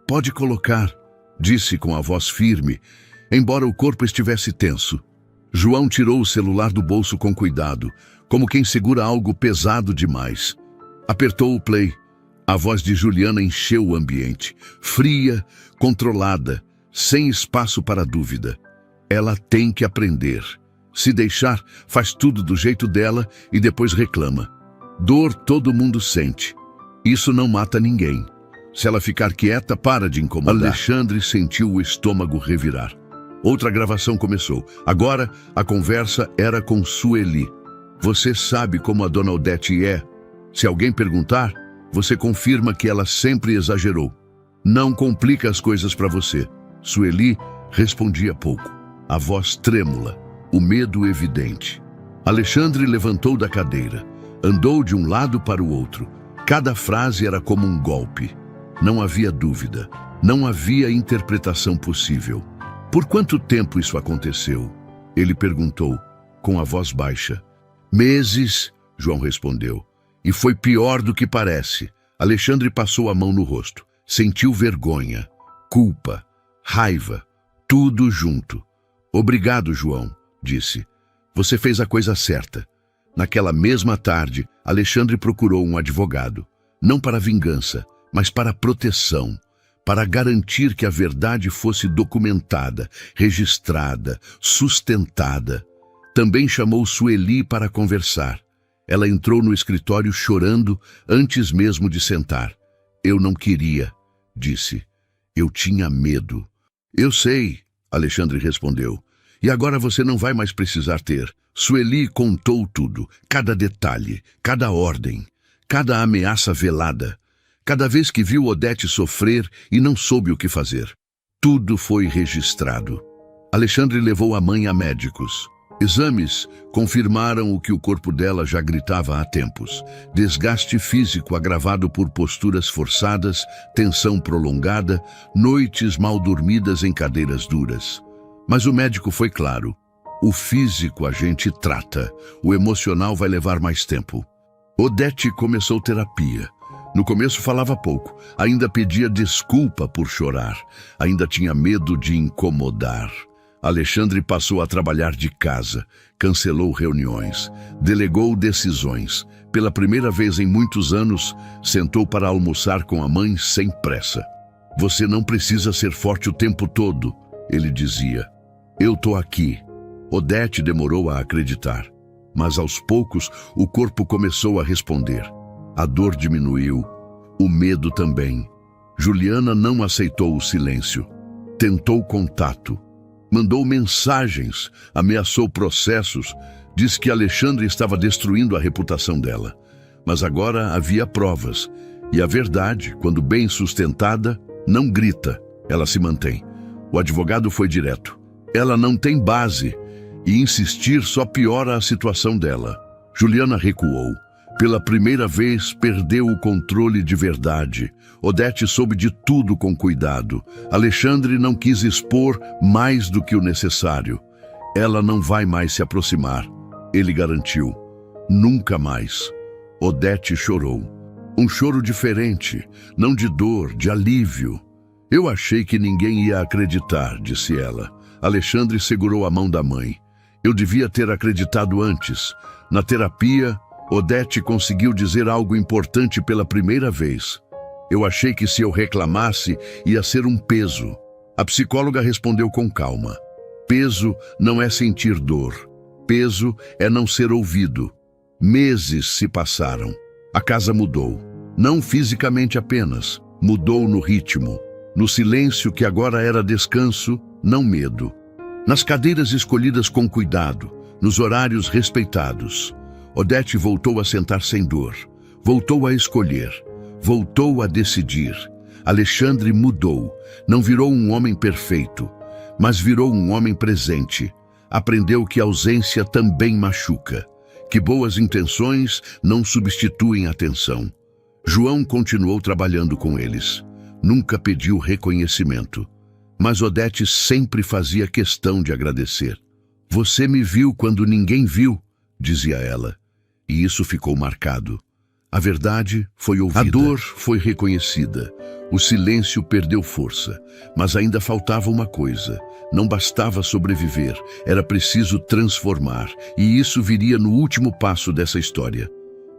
Pode colocar, disse com a voz firme, embora o corpo estivesse tenso. João tirou o celular do bolso com cuidado, como quem segura algo pesado demais. Apertou o play. A voz de Juliana encheu o ambiente, fria, controlada, sem espaço para dúvida. Ela tem que aprender. Se deixar, faz tudo do jeito dela e depois reclama. Dor todo mundo sente. Isso não mata ninguém. Se ela ficar quieta, para de incomodar. Alexandre sentiu o estômago revirar. Outra gravação começou. Agora, a conversa era com Sueli. Você sabe como a dona Odete é? Se alguém perguntar, você confirma que ela sempre exagerou. Não complica as coisas para você. Sueli respondia pouco. A voz trêmula, o medo evidente. Alexandre levantou da cadeira. Andou de um lado para o outro. Cada frase era como um golpe. Não havia dúvida. Não havia interpretação possível. Por quanto tempo isso aconteceu? Ele perguntou, com a voz baixa. Meses, João respondeu. E foi pior do que parece. Alexandre passou a mão no rosto. Sentiu vergonha, culpa, raiva, tudo junto. Obrigado, João, disse. Você fez a coisa certa. Naquela mesma tarde, Alexandre procurou um advogado. Não para vingança, mas para proteção. Para garantir que a verdade fosse documentada, registrada, sustentada. Também chamou Sueli para conversar. Ela entrou no escritório chorando antes mesmo de sentar. Eu não queria, disse. Eu tinha medo. Eu sei, Alexandre respondeu. E agora você não vai mais precisar ter. Sueli contou tudo, cada detalhe, cada ordem, cada ameaça velada. Cada vez que viu Odete sofrer e não soube o que fazer. Tudo foi registrado. Alexandre levou a mãe a médicos. Exames confirmaram o que o corpo dela já gritava há tempos. Desgaste físico agravado por posturas forçadas, tensão prolongada, noites mal dormidas em cadeiras duras. Mas o médico foi claro. O físico a gente trata, o emocional vai levar mais tempo. Odete começou terapia. No começo falava pouco, ainda pedia desculpa por chorar, ainda tinha medo de incomodar. Alexandre passou a trabalhar de casa, cancelou reuniões, delegou decisões. Pela primeira vez em muitos anos, sentou para almoçar com a mãe sem pressa. Você não precisa ser forte o tempo todo, ele dizia. Eu tô aqui. Odete demorou a acreditar, mas aos poucos o corpo começou a responder. A dor diminuiu, o medo também. Juliana não aceitou o silêncio. Tentou contato. Mandou mensagens, ameaçou processos, disse que Alexandre estava destruindo a reputação dela. Mas agora havia provas, e a verdade, quando bem sustentada, não grita, ela se mantém. O advogado foi direto. Ela não tem base, e insistir só piora a situação dela. Juliana recuou. Pela primeira vez, perdeu o controle de verdade. Odete soube de tudo com cuidado. Alexandre não quis expor mais do que o necessário. Ela não vai mais se aproximar. Ele garantiu. Nunca mais. Odete chorou. Um choro diferente, não de dor, de alívio. Eu achei que ninguém ia acreditar, disse ela. Alexandre segurou a mão da mãe. Eu devia ter acreditado antes. Na terapia, Odete conseguiu dizer algo importante pela primeira vez. Eu achei que se eu reclamasse, ia ser um peso. A psicóloga respondeu com calma. Peso não é sentir dor. Peso é não ser ouvido. Meses se passaram. A casa mudou. Não fisicamente apenas. Mudou no ritmo. No silêncio que agora era descanso, não medo. Nas cadeiras escolhidas com cuidado. Nos horários respeitados. Odete voltou a sentar sem dor. Voltou a escolher. Voltou a decidir. Alexandre mudou. Não virou um homem perfeito, mas virou um homem presente. Aprendeu que a ausência também machuca. Que boas intenções não substituem atenção. João continuou trabalhando com eles. Nunca pediu reconhecimento. Mas Odete sempre fazia questão de agradecer. Você me viu quando ninguém viu, dizia ela. E isso ficou marcado. A verdade foi ouvida. A dor foi reconhecida. O silêncio perdeu força. Mas ainda faltava uma coisa. Não bastava sobreviver. Era preciso transformar. E isso viria no último passo dessa história.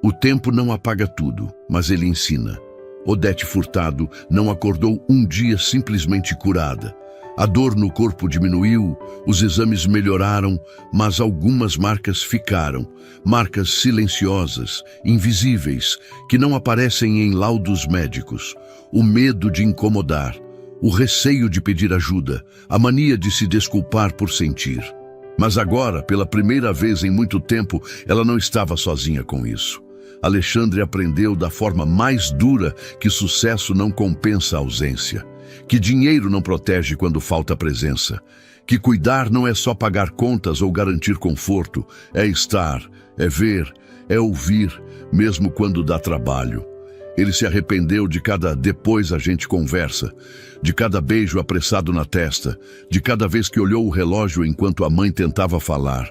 O tempo não apaga tudo, mas ele ensina. Odete Furtado não acordou um dia simplesmente curada. A dor no corpo diminuiu, os exames melhoraram, mas algumas marcas ficaram. Marcas silenciosas, invisíveis, que não aparecem em laudos médicos. O medo de incomodar, o receio de pedir ajuda, a mania de se desculpar por sentir. Mas agora, pela primeira vez em muito tempo, ela não estava sozinha com isso. Alexandre aprendeu da forma mais dura que sucesso não compensa a ausência. Que dinheiro não protege quando falta presença. Que cuidar não é só pagar contas ou garantir conforto. É estar, é ver, é ouvir, mesmo quando dá trabalho. Ele se arrependeu de cada depois a gente conversa, de cada beijo apressado na testa, de cada vez que olhou o relógio enquanto a mãe tentava falar.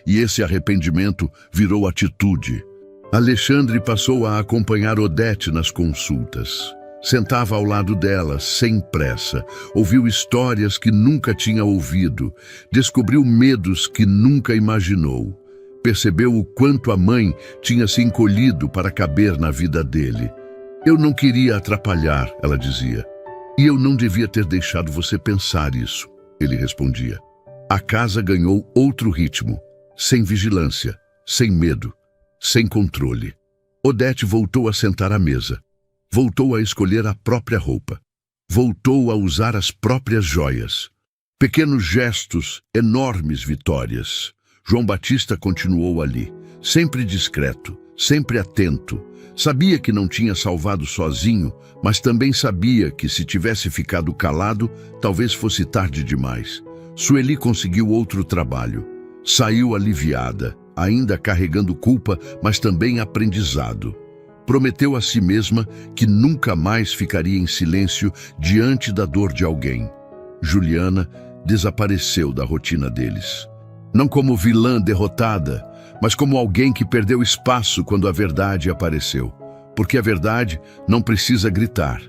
E esse arrependimento virou atitude. Alexandre passou a acompanhar Odete nas consultas. Sentava ao lado dela, sem pressa, ouviu histórias que nunca tinha ouvido, descobriu medos que nunca imaginou. Percebeu o quanto a mãe tinha se encolhido para caber na vida dele. Eu não queria atrapalhar, ela dizia. E eu não devia ter deixado você pensar isso, ele respondia. A casa ganhou outro ritmo, sem vigilância, sem medo, sem controle. Odete voltou a sentar à mesa. Voltou a escolher a própria roupa. Voltou a usar as próprias joias. Pequenos gestos, enormes vitórias. João Batista continuou ali, sempre discreto, sempre atento. Sabia que não tinha salvado sozinho, mas também sabia que se tivesse ficado calado, talvez fosse tarde demais. Sueli conseguiu outro trabalho. Saiu aliviada, ainda carregando culpa, mas também aprendizado. Prometeu a si mesma que nunca mais ficaria em silêncio diante da dor de alguém. Juliana desapareceu da rotina deles. Não como vilã derrotada, mas como alguém que perdeu espaço quando a verdade apareceu. Porque a verdade não precisa gritar,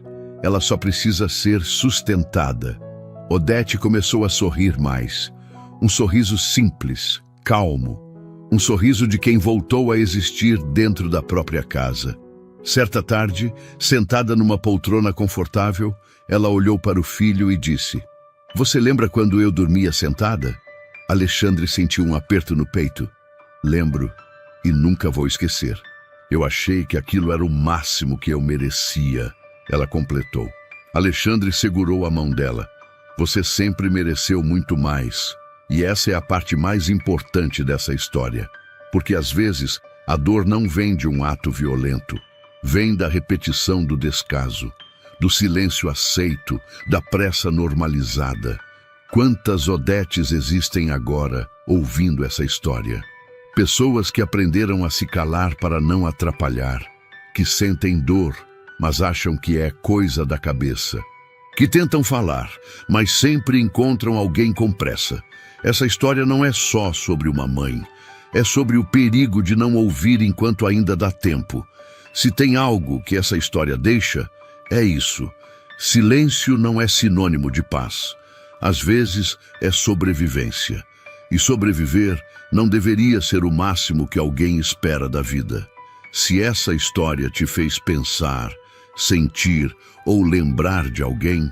ela só precisa ser sustentada. Odete começou a sorrir mais. Um sorriso simples, calmo. Um sorriso de quem voltou a existir dentro da própria casa. Certa tarde, sentada numa poltrona confortável, ela olhou para o filho e disse: "Você lembra quando eu dormia sentada?" Alexandre sentiu um aperto no peito. "Lembro, e nunca vou esquecer. Eu achei que aquilo era o máximo que eu merecia", ela completou. Alexandre segurou a mão dela. "Você sempre mereceu muito mais. E essa é a parte mais importante dessa história. Porque às vezes a dor não vem de um ato violento. Vem da repetição do descaso, do silêncio aceito, da pressa normalizada. Quantas Odetes existem agora ouvindo essa história? Pessoas que aprenderam a se calar para não atrapalhar, que sentem dor, mas acham que é coisa da cabeça, que tentam falar, mas sempre encontram alguém com pressa. Essa história não é só sobre uma mãe, é sobre o perigo de não ouvir enquanto ainda dá tempo. Se tem algo que essa história deixa, é isso. Silêncio não é sinônimo de paz. Às vezes é sobrevivência. E sobreviver não deveria ser o máximo que alguém espera da vida. Se essa história te fez pensar, sentir ou lembrar de alguém,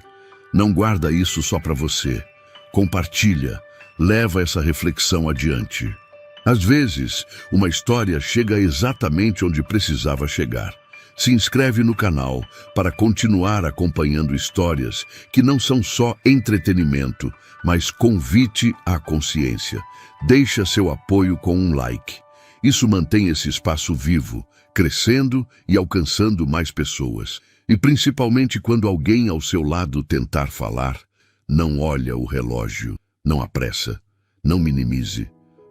não guarda isso só para você. Compartilha, leva essa reflexão adiante. Às vezes, uma história chega exatamente onde precisava chegar. Se inscreve no canal para continuar acompanhando histórias que não são só entretenimento, mas convite à consciência. Deixa seu apoio com um like. Isso mantém esse espaço vivo, crescendo e alcançando mais pessoas. E principalmente quando alguém ao seu lado tentar falar, não olha o relógio, não apressa, não minimize.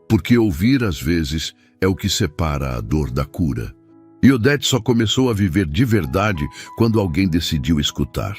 Porque ouvir, às vezes, é o que separa a dor da cura. E Odete só começou a viver de verdade quando alguém decidiu escutar.